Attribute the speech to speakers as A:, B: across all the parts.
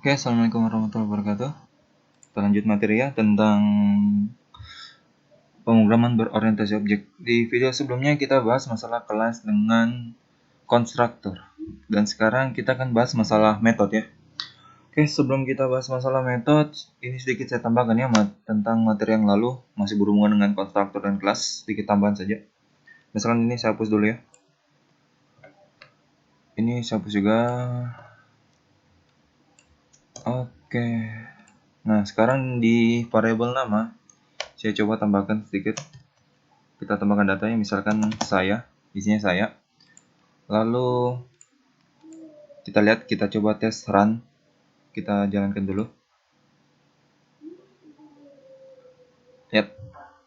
A: Oke, assalamualaikum warahmatullahi wabarakatuh. Kita lanjut materi ya tentang pemrograman berorientasi objek. Di video sebelumnya kita bahas masalah kelas dengan konstruktor. Dan sekarang kita akan bahas masalah metode ya. Oke, sebelum kita bahas masalah metode, ini sedikit saya tambahkan ya tentang materi yang lalu, masih berhubungan dengan konstruktor dan kelas, sedikit tambahan saja. Misalkan ini saya hapus dulu ya. Ini saya hapus juga. Oke. Nah, sekarang di variabel nama, saya coba tambahkan sedikit. Kita tambahkan datanya, misalkan saya, isinya saya. Lalu kita lihat, kita coba tes run. Kita jalankan dulu. Lihat,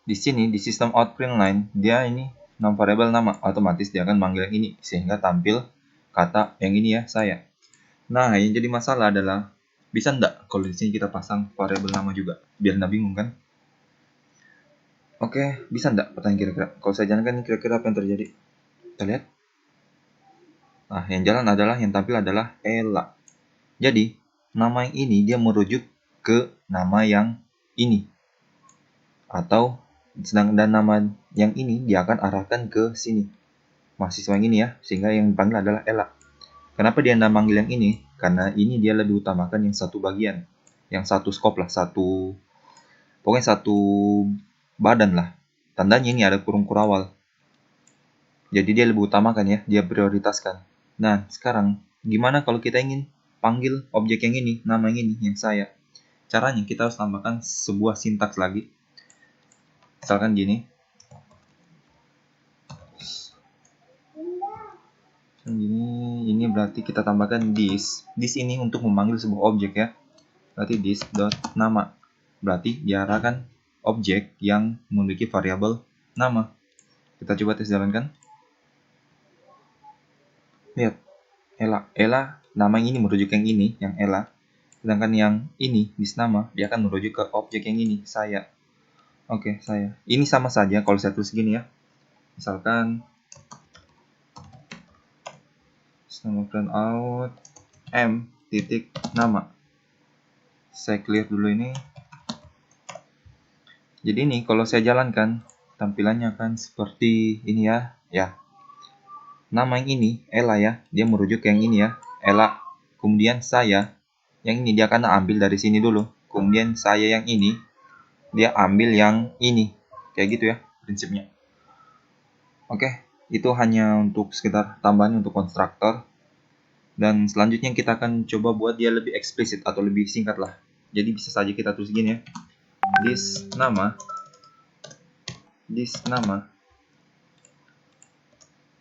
A: di sini di sistem outprint line, dia ini non variable nama, otomatis dia akan manggil yang ini sehingga tampil kata yang ini ya, saya. Nah, yang jadi masalah adalah bisa enggak kalau di sini kita pasang variabel nama juga, biar enggak bingung kan? Oke, bisa enggak? Pertanyaan kira-kira. Kalau saya jalankan kira-kira apa yang terjadi? Kita lihat. Nah, yang jalan adalah, yang tampil adalah Ella. Jadi, nama yang ini dia merujuk ke nama yang ini. Atau sedangkan nama yang ini dia akan arahkan ke sini. Mahasiswa yang ini ya, sehingga yang dipanggil adalah Ella. Kenapa dia tidak manggil yang ini? Karena ini dia lebih utamakan yang satu bagian. Yang satu skop lah, pokoknya satu badan lah. Tandanya ini ada kurung kurawal. Jadi dia lebih utamakan ya, dia prioritaskan. Nah, sekarang gimana kalau kita ingin panggil objek yang ini, nama yang ini, yang saya? Caranya kita harus tambahkan sebuah sintaks lagi. Misalkan gini. Ini berarti kita tambahkan this. This ini untuk memanggil sebuah objek ya. Berarti this.nama. Berarti diarahkan objek yang memiliki variabel nama. Kita coba tes jalankan. Lihat, Ella, nama yang ini merujuk yang ini, yang Ella. Sedangkan yang ini, this nama, dia akan merujuk ke objek yang ini, saya. Oke, saya. Ini sama saja kalau saya tulis gini ya. Misalkan nama print out m titik nama. Saya clear dulu ini. Jadi ini kalau saya jalankan, tampilannya akan seperti ini ya. Ya. Nama yang ini, Ella ya, dia merujuk ke yang ini ya, Ella. Kemudian saya, yang ini dia akan ambil dari sini dulu. Kemudian saya yang ini, dia ambil yang ini. Kayak gitu ya prinsipnya. Oke, itu hanya untuk sekitar tambahan untuk konstruktor. Dan selanjutnya kita akan coba buat dia lebih eksplisit atau lebih singkat lah. Jadi bisa saja kita tulis gini ya. This nama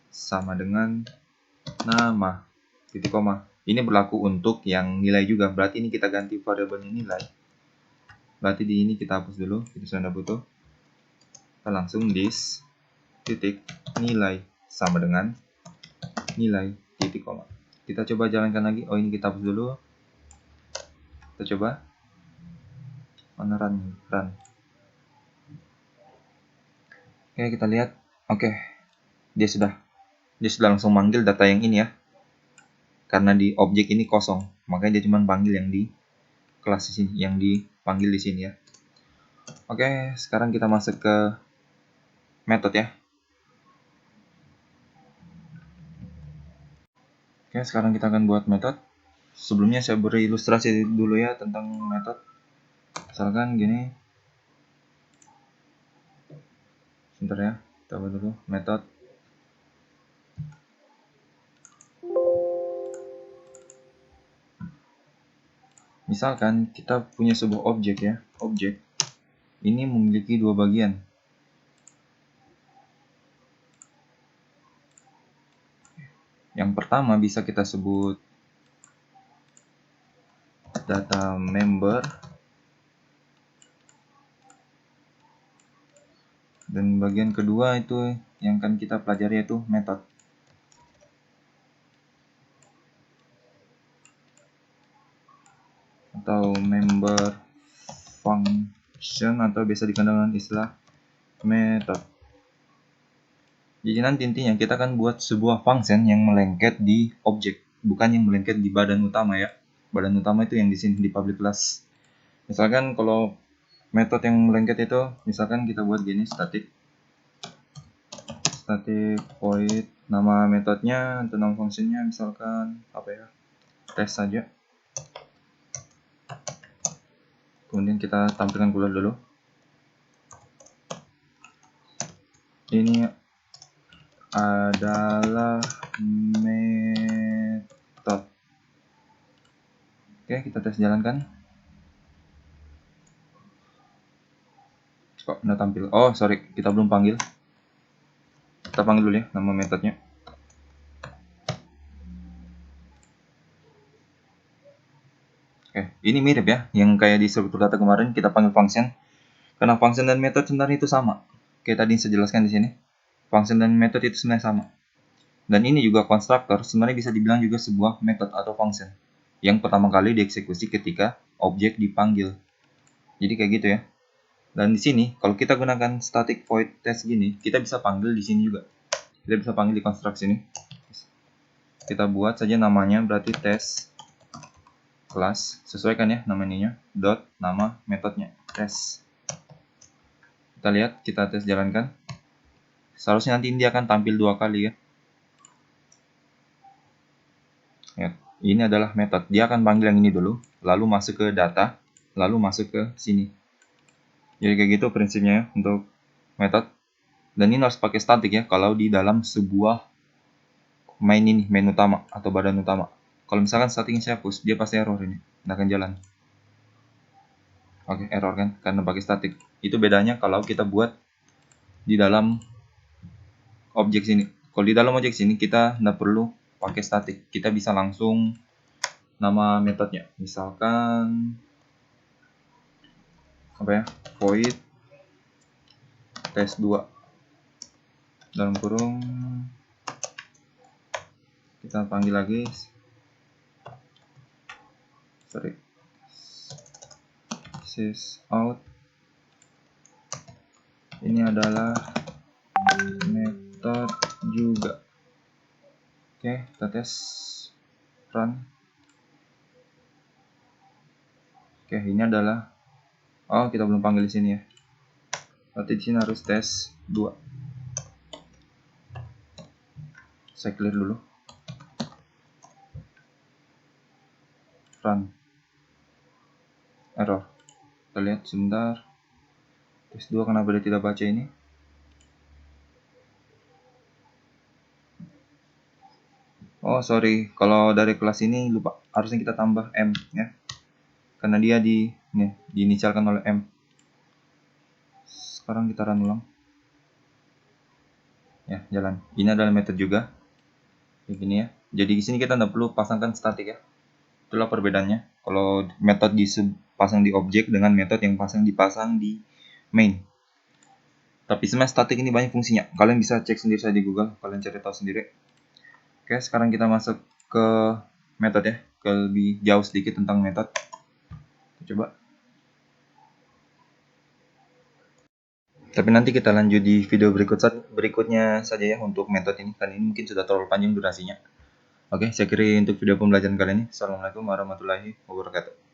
A: sama dengan nama titik koma. Ini berlaku untuk yang nilai juga. Berarti ini kita ganti variabelnya nilai. Berarti di ini kita hapus dulu. Kita sudah butuh. Kita langsung this titik nilai sama dengan nilai titik koma. Kita coba jalankan lagi. Oh, ini kita hapus dulu. Kita coba. Mana run. Oke, kita lihat. Oke. Dia sudah langsung manggil data yang ini ya. Karena di objek ini kosong, makanya dia cuma panggil yang di kelas di sini, yang dipanggil di sini ya. Oke, sekarang kita masuk ke metode ya. Oke, sekarang kita akan buat metode. Sebelumnya saya beri ilustrasi dulu ya tentang metode. Misalkan gini. Sebentar ya, kita buat dulu metode. Misalkan kita punya sebuah objek ya, objek ini memiliki dua bagian. Yang pertama bisa kita sebut data member, dan bagian kedua itu yang akan kita pelajari yaitu metode. Atau member function, atau biasa dikenal dengan istilah method. Jadi nanti intinya kita akan buat sebuah function yang melengket di objek, bukan yang melengket di badan utama ya. badan utama itu yang di sini di public class. Misalkan kalau metode yang lengket itu, misalkan kita buat gini, static void, nama metodenya atau nama fungsinya misalkan apa ya, tes saja. Kemudian kita tampilkan keluar dulu. Ini adalah metode. Oke, kita tes jalankan. Kok nggak tampil? Oh, sorry, kita belum panggil. Kita panggil dulu ya nama metodenya. Oke, ini mirip ya, yang kayak di struktur data kemarin kita panggil function. Karena function dan method sebenarnya itu sama. Kayak tadi saya jelaskan di sini. Function dan method itu sebenarnya sama. Dan ini juga constructor sebenarnya bisa dibilang juga sebuah method atau function yang pertama kali dieksekusi ketika objek dipanggil. Jadi kayak gitu ya. Dan di sini kalau kita gunakan static void test gini, kita bisa panggil di sini juga. Kita bisa panggil di construct sini. Kita buat saja namanya berarti test class, sesuaikan ya namanya, dot nama metodenya test. Kita lihat, kita tes jalankan. Seharusnya nanti dia akan tampil 2 kali ya. Ya, ini adalah metode. Dia akan panggil yang ini dulu, lalu masuk ke data, lalu masuk ke sini. Jadi kayak gitu prinsipnya ya untuk metode. Dan ini harus pakai static ya kalau di dalam sebuah main ini, main utama atau badan utama. Kalau misalkan staticnya saya hapus, dia pasti error ini, nggak akan jalan. Oke, error kan karena pakai static. Itu bedanya kalau kita buat di dalam objek sini. Kalau di dalam objek sini kita nggak perlu pakai static, kita bisa langsung nama metodenya. Misalkan apa ya, void test2 dalam kurung, kita panggil lagi, sorry, sys out. Ini adalah metode juga. Oke, kita tes run. Oke, ini adalah, oh kita belum panggil di sini ya. Berarti di sini harus tes 2. Saya clear dulu. Run. Error. Kita lihat sebentar. Tes 2 kenapa dia tidak baca ini? Oh sorry, kalau dari kelas ini lupa, harusnya kita tambah M ya. Karena dia diinisialkan oleh M. Sekarang kita run ulang. Ya, jalan. Ini adalah metode juga. Begini ya. Jadi di sini kita tidak perlu pasangkan statik ya. Itulah perbedaannya. Kalau metode dipasang di objek dengan metode yang dipasang di main. Tapi sebenarnya statik ini banyak fungsinya. Kalian bisa cek sendiri saja di Google. Kalian cari tahu sendiri. Oke, sekarang kita masuk ke metode ya. Ke lebih jauh sedikit tentang metode. Coba. Tapi nanti kita lanjut di video berikutnya saja ya untuk metode ini. Karena ini mungkin sudah terlalu panjang durasinya. Oke, saya kira untuk video pembelajaran kali ini. Assalamualaikum warahmatullahi wabarakatuh.